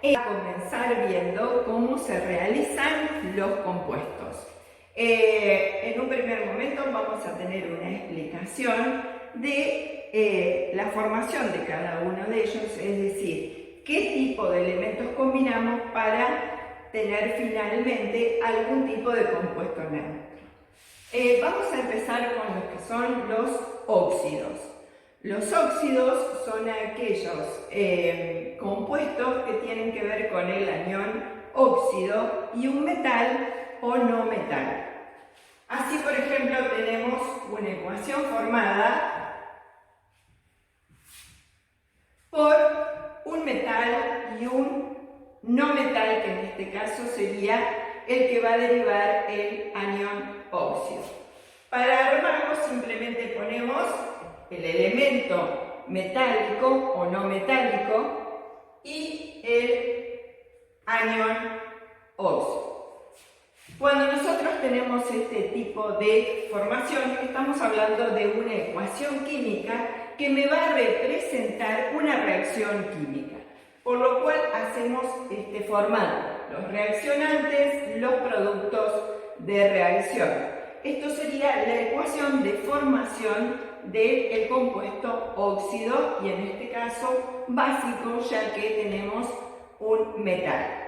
a comenzar viendo cómo se realizan los compuestos. En un primer momento vamos a tener una explicación de la formación de cada uno de ellos, es decir, qué tipo de elementos combinamos para tener finalmente algún tipo de compuesto neutro. Vamos a empezar con lo que son los óxidos. Los óxidos son aquellos compuestos que tienen que ver con el anión óxido y un metal o no metal. Así, por ejemplo, tenemos una ecuación formada por un metal y un no metal, que en este caso sería el que va a derivar el anión óxido. Para armarlo simplemente ponemos el elemento metálico o no metálico y el anión óxido. Cuando nosotros tenemos este tipo de formación, estamos hablando de una ecuación química que me va a representar una reacción química, por lo cual hacemos este formato, los reaccionantes, los productos de reacción. Esto sería la ecuación de formación del compuesto óxido y en este caso básico, ya que tenemos un metal.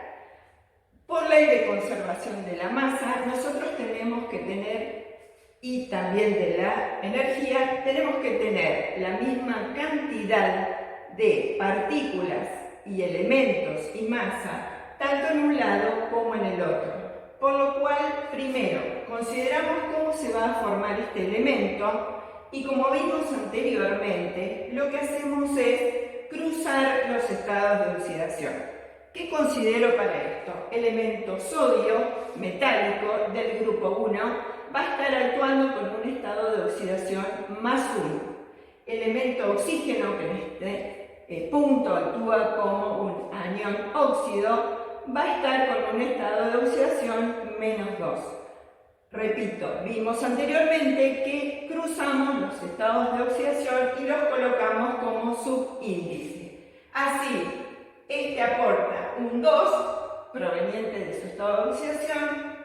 Por ley de conservación de la masa, nosotros tenemos que tener, y también de la energía, tenemos que tener la misma cantidad de partículas y elementos y masa, tanto en un lado como en el otro. Por lo cual, primero, consideramos cómo se va a formar este elemento y como vimos anteriormente, lo que hacemos es cruzar los estados de oxidación. ¿Qué considero para esto? Elemento sodio metálico del grupo 1 va a estar actuando con un estado de oxidación más 1. Elemento oxígeno, que en este punto actúa como un anión óxido, va a estar con un estado de oxidación menos 2. Repito, vimos anteriormente que cruzamos los estados de oxidación y los colocamos como subíndice. Así, este aporta un 2 proveniente de su estado de oxidación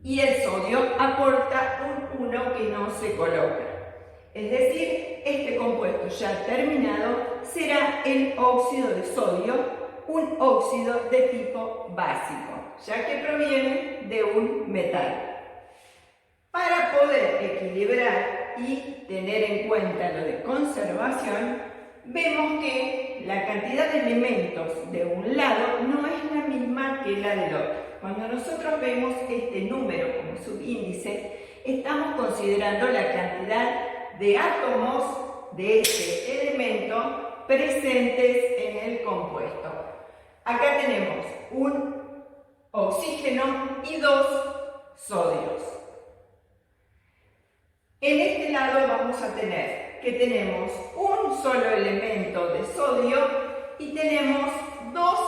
y el sodio aporta un 1 que no se coloca. Es decir, este compuesto ya terminado será el óxido de sodio, un óxido de tipo básico, ya que proviene de un metal. Para poder equilibrar y tener en cuenta lo de conservación, vemos que la cantidad de elementos de un lado no es la misma que la del otro. Cuando nosotros vemos este número como subíndice, estamos considerando la cantidad de átomos de este elemento presentes en el compuesto. Acá tenemos un oxígeno y 2 sodios. En este lado vamos a tener que tenemos un solo elemento de sodio y tenemos 2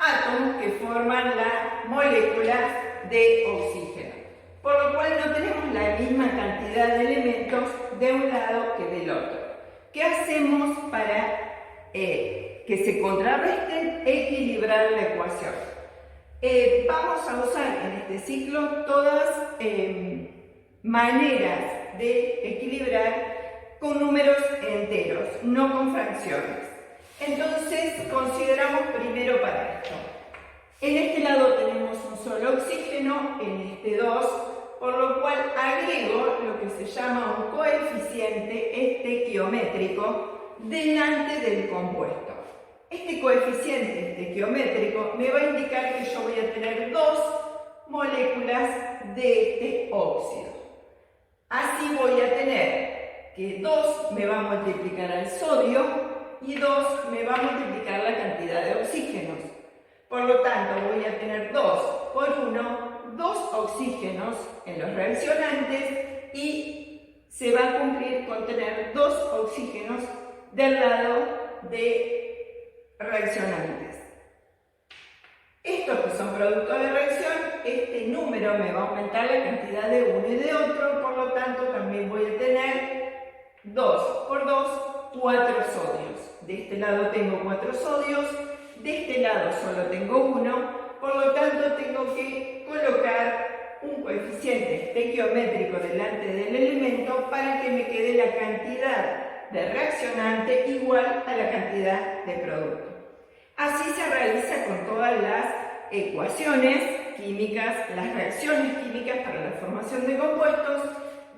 átomos que forman la molécula de oxígeno, por lo cual no tenemos la misma cantidad de elementos de un lado que del otro. ¿Qué hacemos para que se contrarresten? Equilibrar la ecuación. Vamos a usar en este ciclo todas maneras de equilibrar con números enteros, no con fracciones. Entonces, consideramos primero para esto. En este lado tenemos un solo oxígeno, en este 2, por lo cual agrego lo que se llama un coeficiente estequiométrico delante del compuesto. Este coeficiente estequiométrico me va a indicar que yo voy a tener 2 moléculas de este óxido. Así voy a tener que 2 me va a multiplicar al sodio y 2 me va a multiplicar la cantidad de oxígenos. Por lo tanto, voy a tener 2 por 1, 2 oxígenos en los reaccionantes y se va a cumplir con tener 2 oxígenos del lado de reaccionantes. Estos que son productos de reacción, este número me va a aumentar la cantidad de uno y de otro, por lo tanto también voy a tener 2 por 2, 4 sodios. De este lado tengo 4 sodios De este lado solo tengo 1, por lo tanto tengo que colocar un coeficiente estequiométrico delante del elemento para que me quede la cantidad de reaccionante igual a la cantidad de producto. Así se realiza con todas las ecuaciones químicas, las reacciones químicas para la formación de compuestos.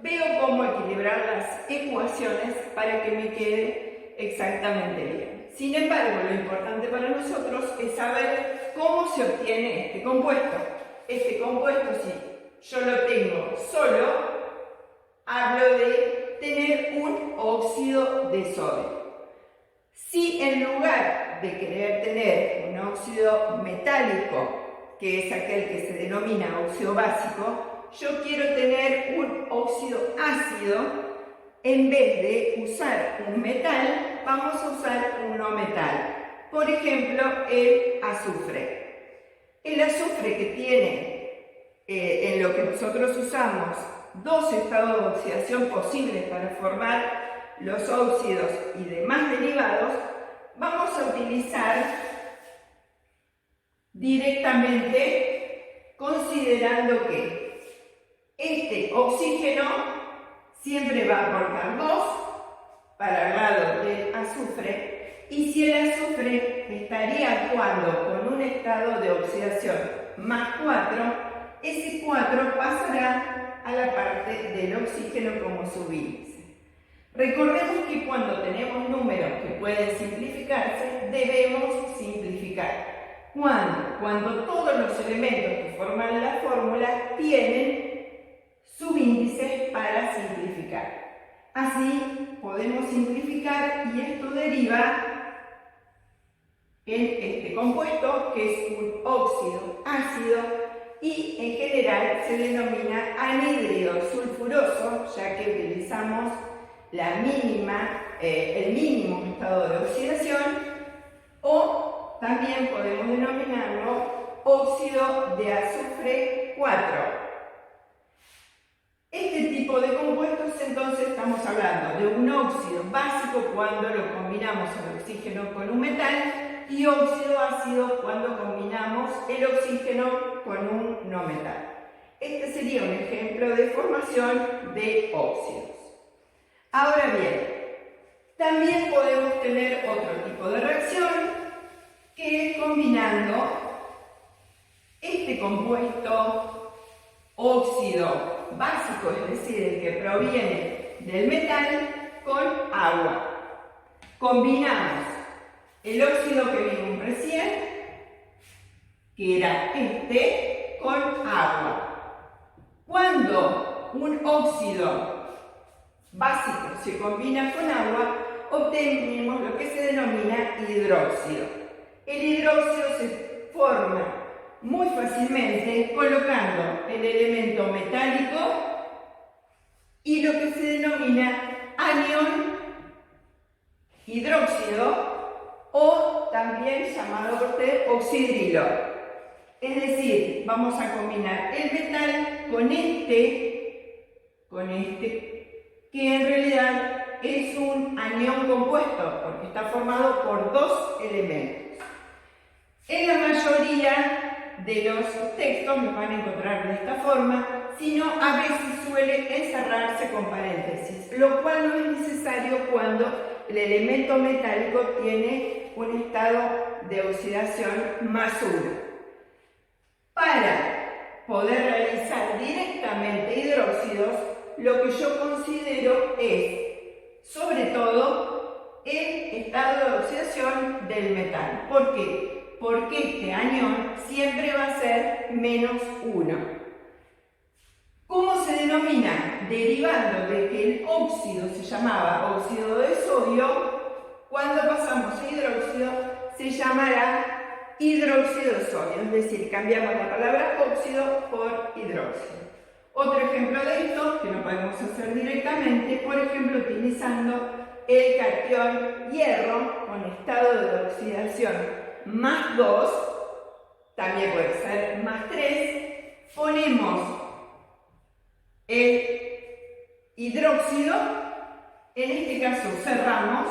Veo cómo equilibrar las ecuaciones para que me quede exactamente bien. Sin embargo, lo importante para nosotros es saber cómo se obtiene este compuesto. Este compuesto, si yo lo tengo solo, hablo de tener un óxido de sodio. Si en lugar de querer tener un óxido metálico, que es aquel que se denomina óxido básico, yo quiero tener un óxido ácido, en vez de usar un metal, vamos a usar un no metal. Por ejemplo, el azufre. El azufre que tiene, en lo que nosotros usamos, 2 estados de oxidación posibles para formar los óxidos y demás derivados, vamos a utilizar directamente considerando que este oxígeno siempre va a aportar 2 para el lado del azufre, y si el azufre estaría actuando con un estado de oxidación más 4, ese 4 pasará a la parte del oxígeno como subíndice. Recordemos que cuando tenemos números que pueden simplificarse, debemos simplificar. Cuando todos los elementos que forman la fórmula tienen subíndices para simplificar. Así podemos simplificar y esto deriva en este compuesto que es un óxido ácido y en general se denomina anhídrido sulfuroso, ya que utilizamos el mínimo estado de oxidación, o también podemos denominarlo óxido de azufre 4. Este tipo de compuestos, entonces, estamos hablando de un óxido básico cuando lo combinamos el oxígeno con un metal y óxido ácido cuando combinamos el oxígeno con un no metal. Este sería un ejemplo de formación de óxidos. Ahora bien, también podemos tener otro tipo de reacción que es combinando este compuesto óxido básico, es decir, el que proviene del metal, con agua. Combinamos el óxido que vimos recién, que era este, con agua. Cuando un óxido básico se combina con agua, obtenemos lo que se denomina hidróxido. El hidróxido se forma muy fácilmente colocando el elemento metálico y lo que se denomina anión hidróxido, o también llamado por usted oxidrilo. Es decir, vamos a combinar el metal con este, que en realidad es un anión compuesto, porque está formado por 2 elementos. En la mayoría de los textos me van a encontrar de esta forma, sino a veces suele encerrarse con paréntesis, lo cual no es necesario cuando el elemento metálico tiene un estado de oxidación más 1. Para poder realizar directamente hidróxidos, lo que yo considero es, sobre todo, el estado de oxidación del metal. ¿Por qué? Porque este anión siempre va a ser -1. ¿Cómo se denomina? Derivando de que el óxido se llamaba óxido de sodio, cuando pasamos a hidróxido se llamará hidróxido de sodio, es decir, cambiamos la palabra óxido por hidróxido. Otro ejemplo de esto, que lo podemos hacer directamente, por ejemplo, utilizando el catión hierro con estado de oxidación +2, también puede ser +3, ponemos el hidróxido, en este caso cerramos,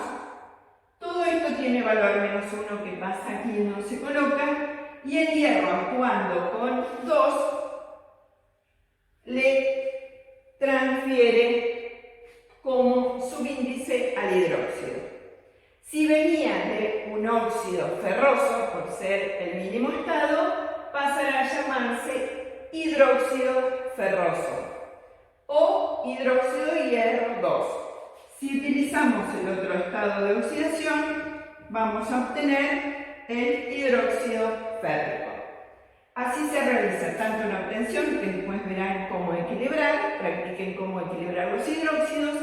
Todo esto tiene valor -1 que pasa aquí y no se coloca, y el hierro actuando con 2 le transfiere como subíndice al hidróxido. Si venía de un óxido ferroso, por ser el mínimo estado, pasará a llamarse hidróxido ferroso o hidróxido de hierro 2. Si utilizamos el otro estado de oxidación, vamos a obtener el hidróxido férrico. Así se realiza tanto en obtención, que después verán cómo equilibrar, practiquen cómo equilibrar los hidróxidos,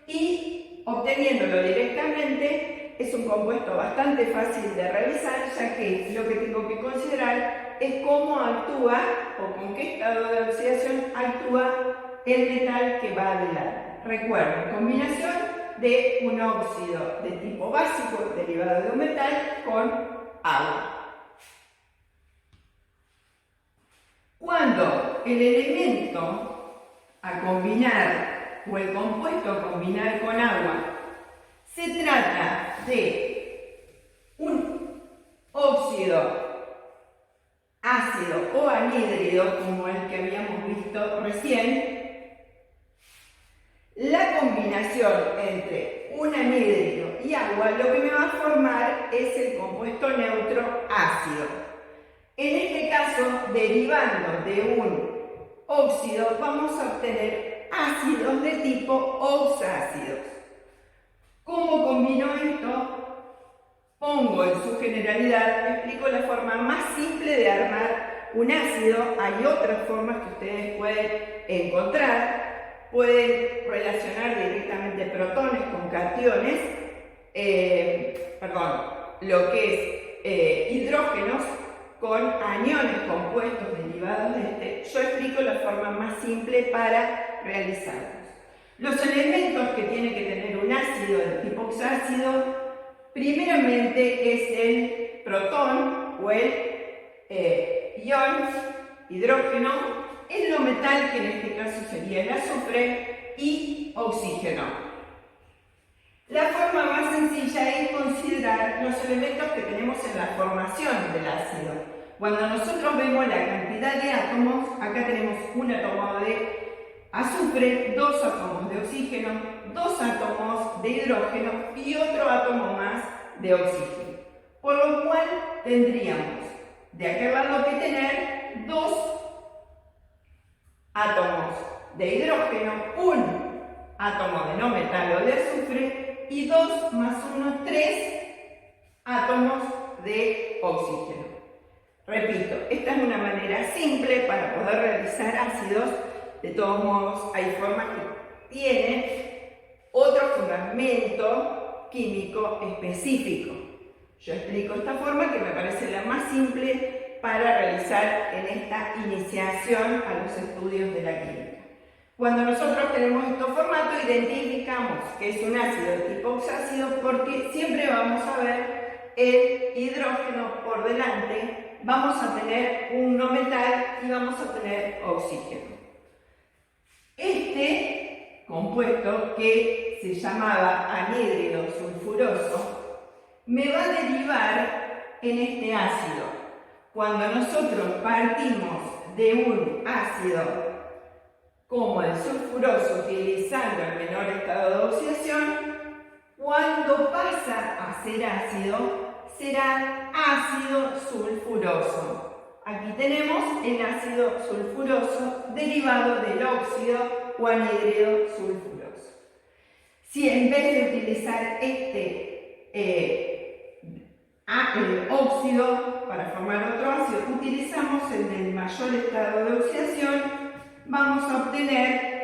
y obteniéndolo directamente es un compuesto bastante fácil de realizar, ya que lo que tengo que considerar es cómo actúa o con qué estado de oxidación actúa el metal que va adelante. Recuerden, combinación de un óxido de tipo básico derivado de un metal con agua. Cuando el elemento a combinar o el compuesto a combinar con agua se trata de un óxido ácido o anhídrido, como el que habíamos visto recién, la combinación entre un anhídrido y agua lo que me va a formar es el compuesto neutro ácido. En este caso, derivando de un óxido, vamos a obtener ácidos de tipo oxácidos. ¿Cómo combino esto? Pongo en su generalidad, explico la forma más simple de armar un ácido. Hay otras formas que ustedes pueden encontrar. Pueden relacionar directamente protones con cationes, lo que es hidrógenos con aniones compuestos derivados de este. Yo explico la forma más simple para realizarlos. Los elementos que tiene que tener un ácido de tipo oxácido, primeramente es el protón o el ion hidrógeno, el no metal, que en este caso sería el azufre, y oxígeno. La forma más sencilla es considerar los elementos que tenemos en la formación del ácido. Cuando nosotros vemos la cantidad de átomos, acá tenemos un átomo de azufre, 2 átomos de oxígeno, 2 átomos de hidrógeno y otro átomo más de oxígeno. Por lo cual tendríamos de aquel lado que tener 2 átomos de hidrógeno, un átomo de no metal o de azufre y 2 más 1, 3 átomos de oxígeno. Repito, esta es una manera simple para poder realizar ácidos. De todos modos, hay formas que tienen otro fundamento químico específico. Yo explico esta forma que me parece la más simple para realizar en esta iniciación a los estudios de la química. Cuando nosotros tenemos estos formatos, identificamos que es un ácido de tipo oxácido porque siempre vamos a ver el hidrógeno por delante, vamos a tener un no metal y vamos a tener oxígeno. Este compuesto, que se llamaba anhídrido sulfuroso, me va a derivar en este ácido. Cuando nosotros partimos de un ácido como el sulfuroso, utilizando el menor estado de oxidación, cuando pasa a ser ácido, será ácido sulfuroso. Aquí tenemos el ácido sulfuroso derivado del óxido o anhídrido sulfuroso. Si en vez de utilizar el óxido para formar otro ácido, utilizamos el del mayor estado de oxidación, vamos a obtener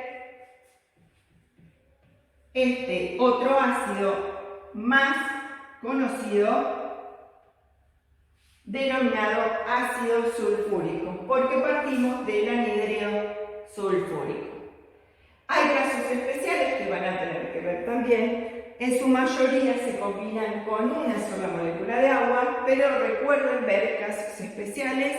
este otro ácido más conocido, denominado ácido sulfúrico, porque partimos del anhídrido sulfúrico. Hay casos especiales que van a tener que ver también. En su mayoría se combinan con una sola molécula de agua, pero recuerden ver casos especiales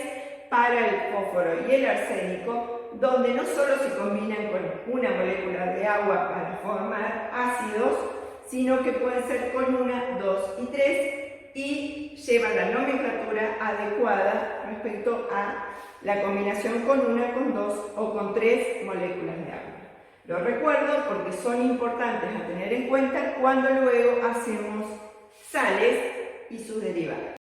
para el fósforo y el arsénico, donde no solo se combinan con una molécula de agua para formar ácidos, sino que pueden ser con 1, 2 y 3 y llevan la nomenclatura adecuada respecto a la combinación con 1, con 2 o con 3 moléculas de agua. Lo recuerdo porque son importantes a tener en cuenta cuando luego hacemos sales y sus derivados.